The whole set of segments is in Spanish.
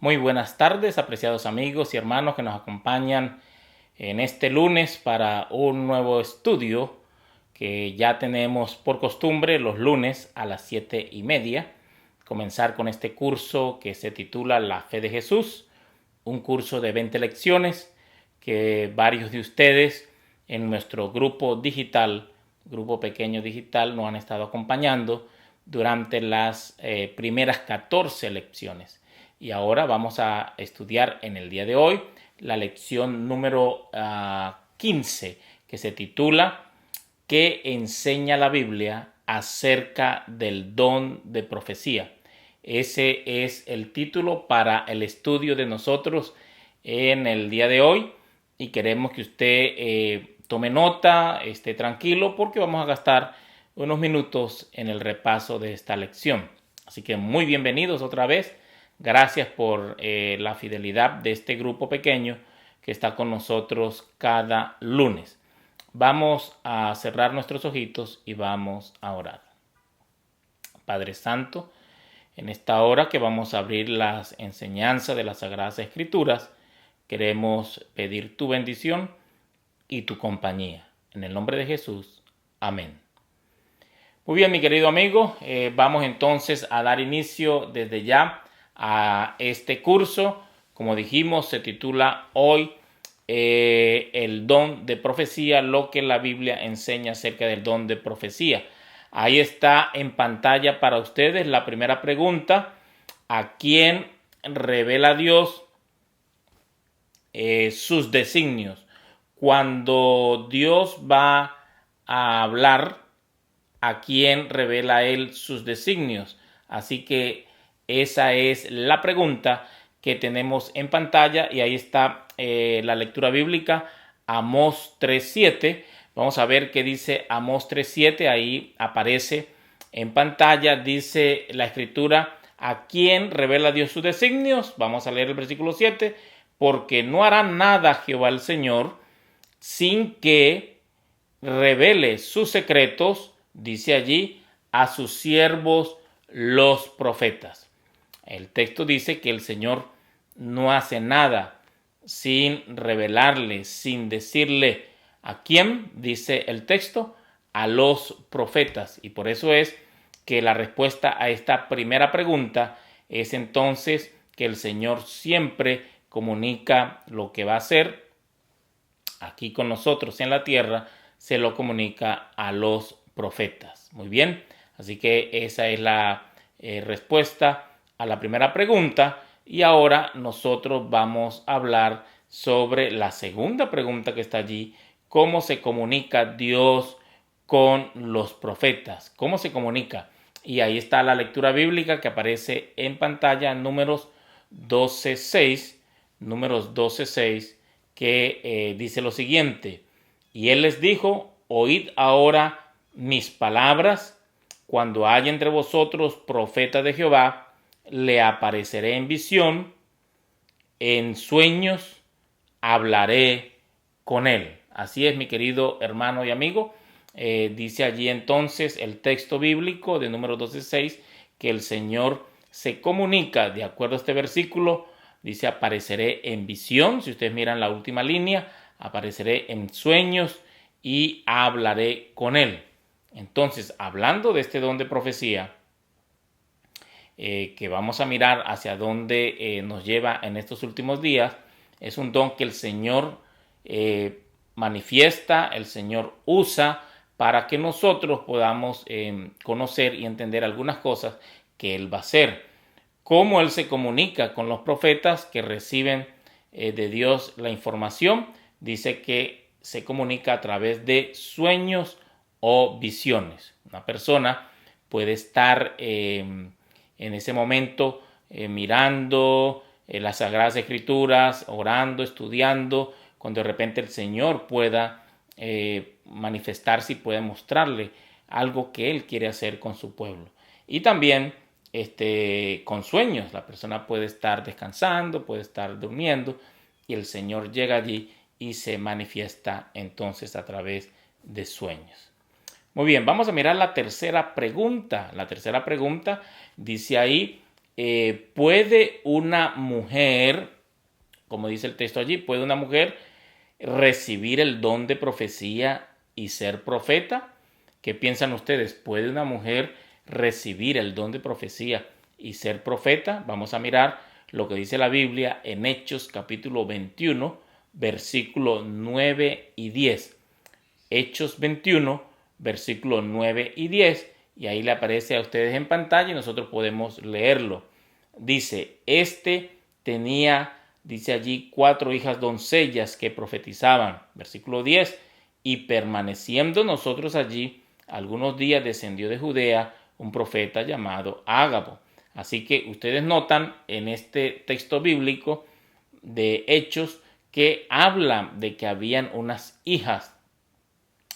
Muy buenas tardes, apreciados amigos y hermanos que nos acompañan en este lunes para un nuevo estudio que ya tenemos por costumbre los lunes a las 7:30. Comenzar con este curso que se titula La Fe de Jesús, un curso de 20 lecciones que varios de ustedes en nuestro grupo digital, grupo pequeño digital, nos han estado acompañando durante las primeras 14 lecciones. Y ahora vamos a estudiar en el día de hoy la lección número 15, que se titula ¿Qué enseña la Biblia acerca del don de profecía? Ese es el título para el estudio de nosotros en el día de hoy y queremos que usted tome nota, esté tranquilo porque vamos a gastar unos minutos en el repaso de esta lección. Así que muy bienvenidos otra vez. Gracias por la fidelidad de este grupo pequeño que está con nosotros cada lunes. Vamos a cerrar nuestros ojitos y vamos a orar. Padre Santo, en esta hora que vamos a abrir las enseñanzas de las Sagradas Escrituras, queremos pedir tu bendición y tu compañía. En el nombre de Jesús. Amén. Muy bien, mi querido amigo, vamos entonces a dar inicio desde ya a este curso. Como dijimos, se titula hoy el don de profecía, lo que la Biblia enseña acerca del don de profecía. Ahí está en pantalla para ustedes la primera pregunta: ¿a quién revela Dios sus designios? Cuando Dios va a hablar, ¿a quién revela Él sus designios? Así que esa es la pregunta que tenemos en pantalla y ahí está la lectura bíblica, Amós 3:7. Vamos a ver qué dice Amós 3:7. Ahí aparece en pantalla, dice la escritura: ¿a quién revela Dios sus designios? Vamos a leer el versículo 7. Porque no hará nada Jehová el Señor sin que revele sus secretos, dice allí, a sus siervos los profetas. El texto dice que el Señor no hace nada sin revelarle, sin decirle a quién, dice el texto, a los profetas. Y por eso es que la respuesta a esta primera pregunta es entonces que el Señor siempre comunica lo que va a hacer aquí con nosotros en la tierra, se lo comunica a los profetas. Muy bien, así que esa es la respuesta a la primera pregunta. Y ahora nosotros vamos a hablar sobre la segunda pregunta que está allí: ¿cómo se comunica Dios con los profetas? ¿Cómo se comunica? Y ahí está la lectura bíblica que aparece en pantalla, Números 12:6, que dice lo siguiente: y él les dijo, oíd ahora mis palabras, cuando haya entre vosotros profeta de Jehová, le apareceré en visión, en sueños hablaré con él. Así es, mi querido hermano y amigo. Dice allí entonces el texto bíblico de Números 12:6 que el Señor se comunica, de acuerdo a este versículo, dice apareceré en visión. Si ustedes miran la última línea, apareceré en sueños y hablaré con él. Entonces, hablando de este don de profecía, que vamos a mirar hacia dónde nos lleva en estos últimos días, es un don que el Señor manifiesta, el Señor usa para que nosotros podamos conocer y entender algunas cosas que Él va a hacer. Cómo Él se comunica con los profetas que reciben de Dios la información. Dice que se comunica a través de sueños o visiones. Una persona puede estar en ese momento mirando las Sagradas Escrituras, orando, estudiando, cuando de repente el Señor pueda manifestarse y pueda mostrarle algo que Él quiere hacer con su pueblo. Y también con sueños, la persona puede estar descansando, puede estar durmiendo y el Señor llega allí y se manifiesta entonces a través de sueños. Muy bien, vamos a mirar la tercera pregunta. La tercera pregunta dice ahí, ¿puede una mujer, como dice el texto allí, puede una mujer recibir el don de profecía y ser profeta? ¿Qué piensan ustedes? ¿Puede una mujer recibir el don de profecía y ser profeta? Vamos a mirar lo que dice la Biblia en Hechos capítulo 21, versículos 9 y 10. Hechos 21, versículos 9 y 10, y ahí le aparece a ustedes en pantalla y nosotros podemos leerlo. Dice, dice allí, 4 hijas doncellas que profetizaban. Versículo 10, y permaneciendo nosotros allí algunos días descendió de Judea un profeta llamado Ágabo. Así que ustedes notan en este texto bíblico de Hechos que habla de que habían unas hijas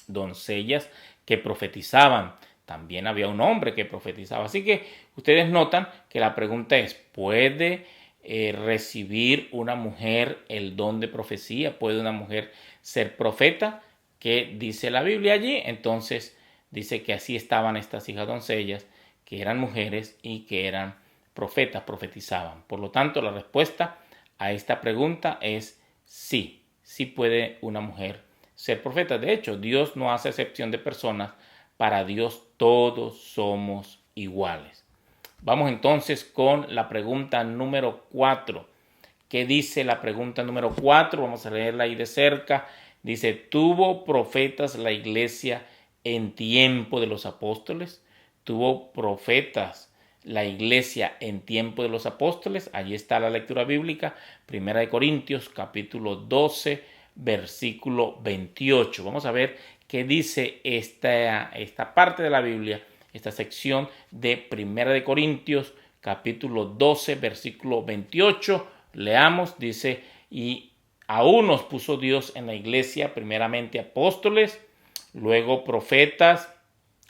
doncellas que profetizaban. También había un hombre que profetizaba. Así que ustedes notan que la pregunta es, ¿puede recibir una mujer el don de profecía? ¿Puede una mujer ser profeta? ¿Qué dice la Biblia allí? Entonces dice que así estaban estas hijas doncellas, que eran mujeres y que eran profetas, profetizaban. Por lo tanto, la respuesta a esta pregunta es sí, sí puede una mujer ser profeta. De hecho, Dios no hace excepción de personas. Para Dios todos somos iguales. Vamos entonces con la pregunta número 4. ¿Qué dice la pregunta número 4? Vamos a leerla ahí de cerca. Dice, ¿tuvo profetas la iglesia en tiempo de los apóstoles? ¿Tuvo profetas la iglesia en tiempo de los apóstoles? Allí está la lectura bíblica, 1 Corintios capítulo 12, versículo 28. Vamos a ver qué dice esta parte de la Biblia, esta sección de 1 Corintios capítulo 12, versículo 28. Leamos, dice, y a unos puso Dios en la iglesia, primeramente apóstoles, luego profetas,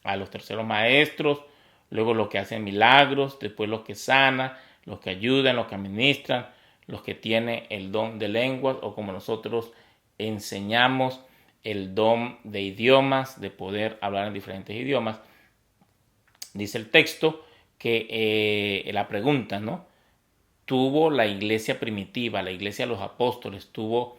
a los terceros maestros, luego los que hacen milagros, después los que sanan, los que ayudan, los que administran, los que tienen el don de lenguas, o como nosotros enseñamos, el don de idiomas, de poder hablar en diferentes idiomas. Dice el texto que la pregunta, ¿no? Tuvo la iglesia primitiva, la iglesia de los apóstoles, tuvo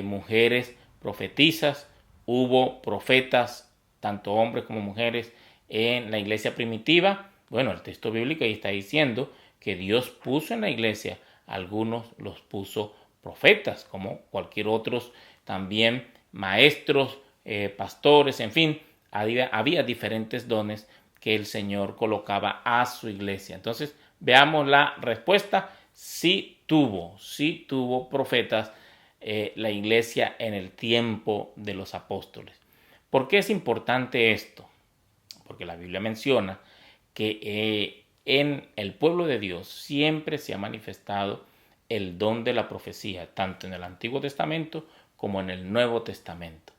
mujeres profetizas, hubo profetas, tanto hombres como mujeres, en la iglesia primitiva. Bueno, el texto bíblico ahí está diciendo que Dios puso en la iglesia, algunos los puso profetas, como cualquier otros también maestros, pastores, en fin, había diferentes dones que el Señor colocaba a su iglesia. Entonces, veamos la respuesta. Sí tuvo profetas la iglesia en el tiempo de los apóstoles. ¿Por qué es importante esto? Porque la Biblia menciona que en el pueblo de Dios siempre se ha manifestado el don de la profecía, tanto en el Antiguo Testamento como en el Nuevo Testamento.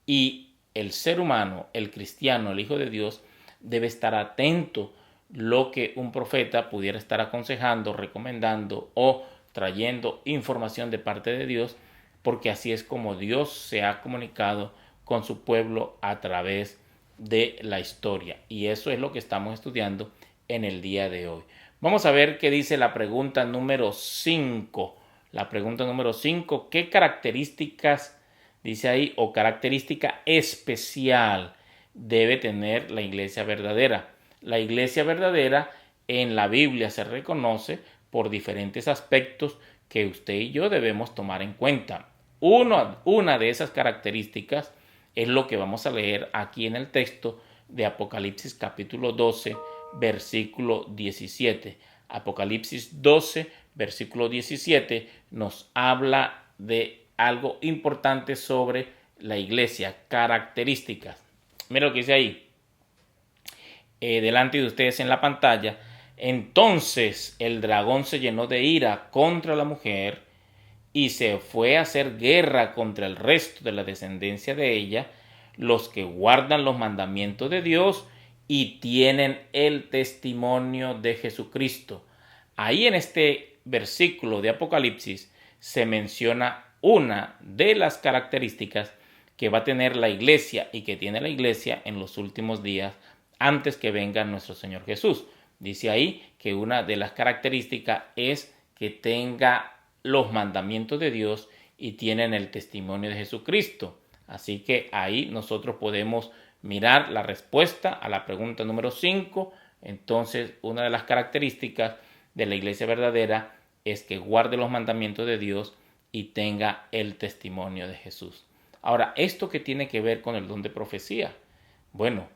Y el ser humano, el cristiano, el Hijo de Dios, debe estar atento lo que un profeta pudiera estar aconsejando, recomendando o trayendo información de parte de Dios, porque así es como Dios se ha comunicado con su pueblo a través de la historia. Y eso es lo que estamos estudiando en el día de hoy. Vamos a ver qué dice la pregunta número 5. La pregunta número 5, ¿qué características, dice ahí, o característica especial debe tener la iglesia verdadera? La iglesia verdadera en la Biblia se reconoce por diferentes aspectos que usted y yo debemos tomar en cuenta. Una de esas características es lo que vamos a leer aquí en el texto de Apocalipsis capítulo 12, versículo 17. Apocalipsis 12, versículo 17 nos habla de algo importante sobre la iglesia, características. Mira lo que dice ahí. Delante de ustedes en la pantalla. Entonces el dragón se llenó de ira contra la mujer y se fue a hacer guerra contra el resto de la descendencia de ella, los que guardan los mandamientos de Dios y tienen el testimonio de Jesucristo. Ahí en este versículo de Apocalipsis se menciona una de las características que va a tener la iglesia y que tiene la iglesia en los últimos días antes que venga nuestro Señor Jesús. Dice ahí que una de las características es que tenga los mandamientos de Dios y tienen el testimonio de Jesucristo. Así que ahí nosotros podemos mirar la respuesta a la pregunta número 5. Entonces, una de las características de la iglesia verdadera es que guarde los mandamientos de Dios y tenga el testimonio de Jesús. Ahora, ¿esto qué tiene que ver con el don de profecía? Bueno,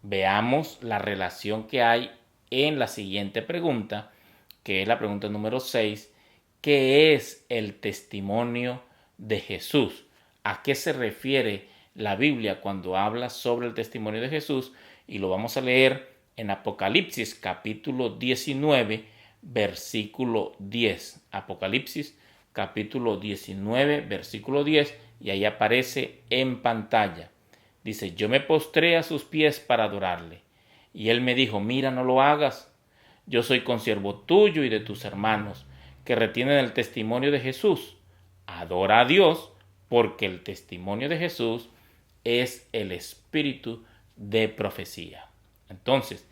veamos la relación que hay en la siguiente pregunta, que es la pregunta número 6. ¿Qué es el testimonio de Jesús? ¿A qué se refiere la Biblia cuando habla sobre el testimonio de Jesús? Y lo vamos a leer en Apocalipsis capítulo 19, versículo 10. Apocalipsis capítulo 19, versículo 10, y ahí aparece en pantalla. Dice: yo me postré a sus pies para adorarle. Y él me dijo: mira, no lo hagas. Yo soy consiervo tuyo y de tus hermanos, que retienen el testimonio de Jesús. Adora a Dios, porque el testimonio de Jesús es el espíritu de profecía. Entonces,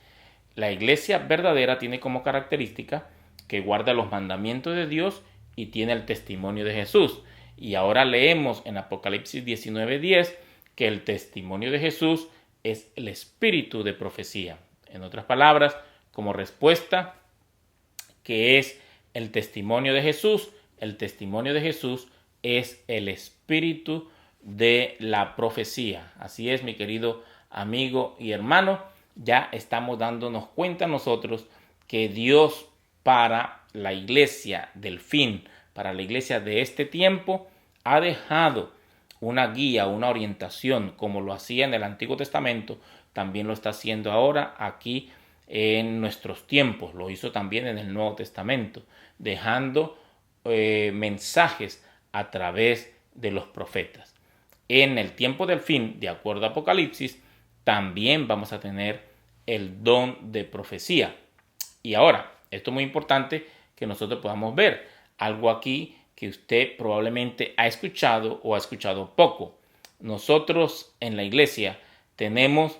la iglesia verdadera tiene como característica que guarda los mandamientos de Dios y tiene el testimonio de Jesús. Y ahora leemos en Apocalipsis 19:10 que el testimonio de Jesús es el espíritu de profecía. En otras palabras, como respuesta, ¿qué es el testimonio de Jesús? El testimonio de Jesús es el espíritu de la profecía. Así es, mi querido amigo y hermano, ya estamos dándonos cuenta nosotros que Dios, para la iglesia del fin, para la iglesia de este tiempo, ha dejado una guía, una orientación, como lo hacía en el Antiguo Testamento, también lo está haciendo ahora aquí en nuestros tiempos. Lo hizo también en el Nuevo Testamento, dejando mensajes a través de los profetas. En el tiempo del fin, de acuerdo a Apocalipsis, también vamos a tener el don de profecía. Y ahora, esto es muy importante que nosotros podamos ver algo aquí que usted probablemente ha escuchado o ha escuchado poco. Nosotros en la iglesia tenemos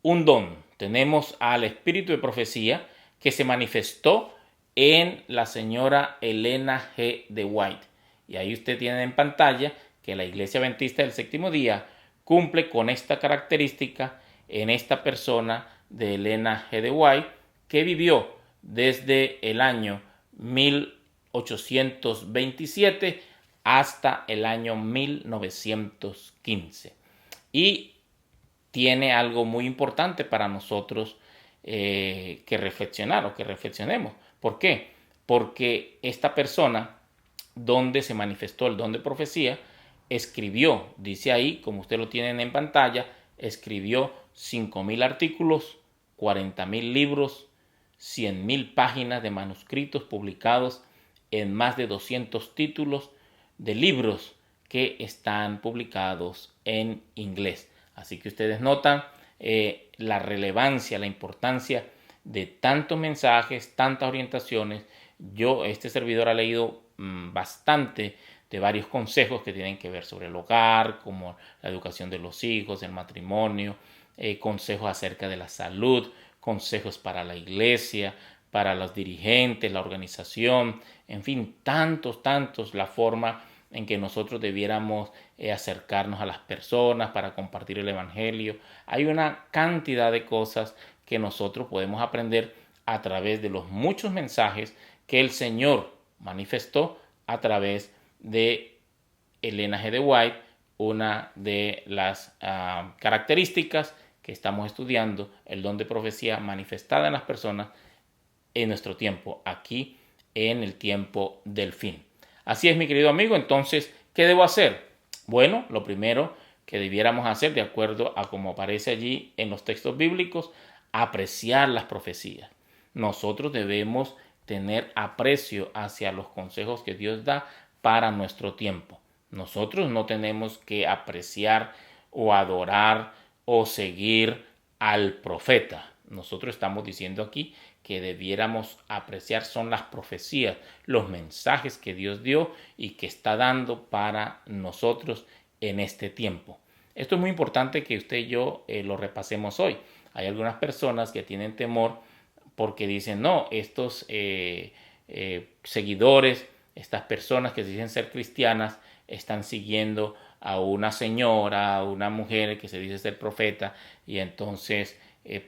un don, tenemos al espíritu de profecía que se manifestó en la señora Elena G. de White. Y ahí usted tiene en pantalla que la Iglesia Adventista del Séptimo Día cumple con esta característica en esta persona de Elena G. de White, que vivió desde el año 1827 hasta el año 1915. Y tiene algo muy importante para nosotros que reflexionar o que reflexionemos. ¿Por qué? Porque esta persona, donde se manifestó el don de profecía, escribió, dice ahí, como ustedes lo tienen en pantalla, escribió 5,000 artículos, 40,000 libros, 100,000 páginas de manuscritos publicados en más de 200 títulos de libros que están publicados en inglés. Así que ustedes notan la relevancia, la importancia de tantos mensajes, tantas orientaciones. Este servidor ha leído bastante de varios consejos que tienen que ver sobre el hogar, como la educación de los hijos, el matrimonio, consejos acerca de la salud, consejos para la iglesia, para los dirigentes, la organización, en fin, tantos, la forma en que nosotros debiéramos acercarnos a las personas para compartir el evangelio. Hay una cantidad de cosas que nosotros podemos aprender a través de los muchos mensajes que el Señor manifestó a través de Elena G. de White, una de las características que estamos estudiando, el don de profecía manifestada en las personas en nuestro tiempo, aquí en el tiempo del fin. Así es, mi querido amigo. Entonces, ¿qué debo hacer? Bueno, lo primero que debiéramos hacer, de acuerdo a como aparece allí en los textos bíblicos, apreciar las profecías. Nosotros debemos tener aprecio hacia los consejos que Dios da para nuestro tiempo. Nosotros no tenemos que apreciar o adorar o seguir al profeta. Nosotros estamos diciendo aquí que debiéramos apreciar son las profecías, los mensajes que Dios dio y que está dando para nosotros en este tiempo. Esto es muy importante que usted y yo lo repasemos hoy. Hay algunas personas que tienen temor porque dicen, no, estos seguidores, estas personas que dicen ser cristianas, están siguiendo a una señora, a una mujer que se dice ser profeta, y entonces,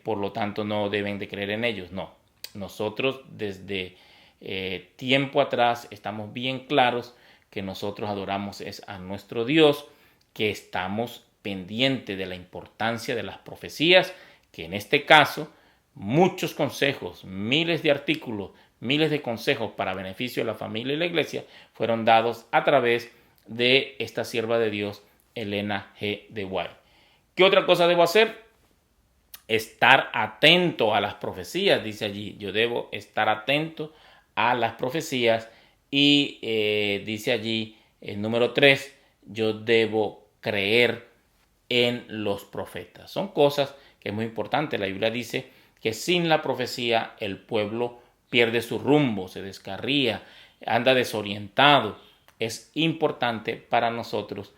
por lo tanto, no deben de creer en ellos. No, nosotros desde tiempo atrás estamos bien claros que nosotros adoramos es a nuestro Dios, que estamos pendientes de la importancia de las profecías, que en este caso muchos consejos, miles de artículos, miles de consejos para beneficio de la familia y la iglesia fueron dados a través de esta sierva de Dios, Elena G. de White. ¿Qué otra cosa debo hacer? Estar atento a las profecías, dice allí. Yo debo estar atento a las profecías y dice allí, número 3, yo debo creer en los profetas. Son cosas que es muy importante. La Biblia dice que sin la profecía el pueblo pierde su rumbo, se descarría, anda desorientado. Es importante para nosotros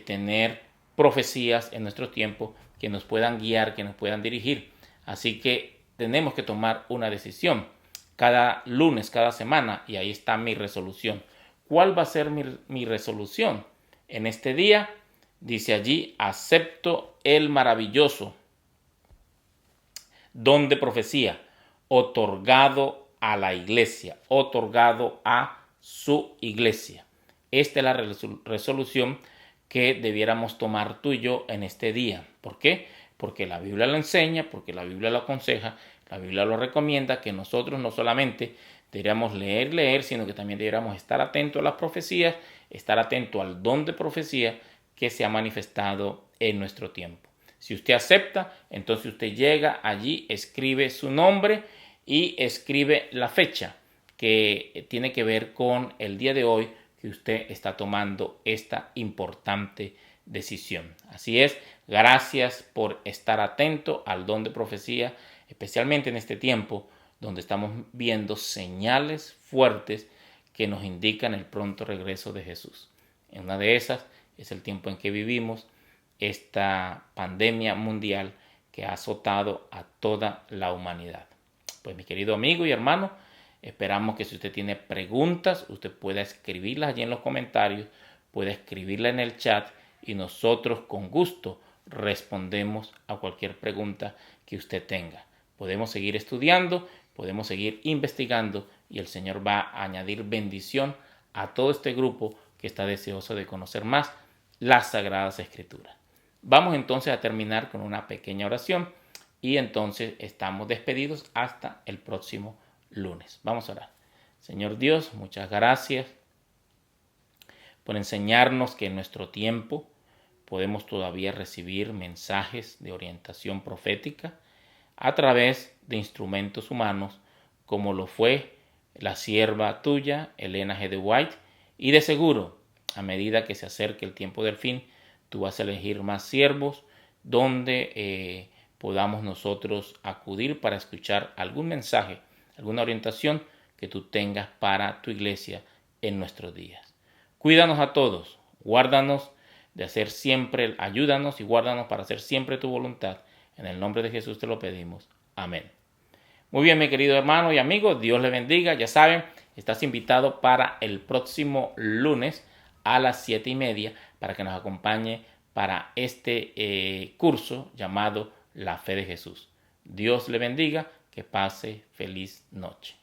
tener profecías en nuestro tiempo que nos puedan guiar, que nos puedan dirigir. Así que tenemos que tomar una decisión cada lunes, cada semana, y ahí está mi resolución. ¿Cuál va a ser mi resolución? En este día, dice allí, acepto el maravilloso don de profecía otorgado a la iglesia, otorgado a su iglesia. Esta es la resolución que debiéramos tomar tú y yo en este día. ¿Por qué? Porque la Biblia lo enseña, porque la Biblia lo aconseja, la Biblia lo recomienda, que nosotros no solamente deberíamos leer, sino que también deberíamos estar atentos a las profecías, estar atentos al don de profecía que se ha manifestado en nuestro tiempo. Si usted acepta, entonces usted llega allí, escribe su nombre y escribe la fecha que tiene que ver con el día de hoy que usted está tomando esta importante decisión. Así es, gracias por estar atento al don de profecía, especialmente en este tiempo donde estamos viendo señales fuertes que nos indican el pronto regreso de Jesús. En una de esas es el tiempo en que vivimos, esta pandemia mundial que ha azotado a toda la humanidad. Pues mi querido amigo y hermano, esperamos que si usted tiene preguntas, usted pueda escribirlas allí en los comentarios, pueda escribirla en el chat y nosotros con gusto respondemos a cualquier pregunta que usted tenga. Podemos seguir estudiando, podemos seguir investigando y el Señor va a añadir bendición a todo este grupo que está deseoso de conocer más las Sagradas Escrituras. Vamos entonces a terminar con una pequeña oración y entonces estamos despedidos hasta el próximo lunes. Vamos a orar. Señor Dios, muchas gracias por enseñarnos que en nuestro tiempo podemos todavía recibir mensajes de orientación profética a través de instrumentos humanos como lo fue la sierva tuya, Elena G. de White, y de seguro, a medida que se acerque el tiempo del fin, tú vas a elegir más siervos donde podamos nosotros acudir para escuchar algún mensaje, alguna orientación que tú tengas para tu iglesia en nuestros días. Cuídanos a todos, guárdanos de hacer siempre, ayúdanos y guárdanos para hacer siempre tu voluntad. En el nombre de Jesús te lo pedimos. Amén. Muy bien, mi querido hermano y amigo, Dios le bendiga. Ya saben, estás invitado para el próximo lunes a las 7:30 para que nos acompañe para este curso llamado La Fe de Jesús. Dios le bendiga, que pase feliz noche.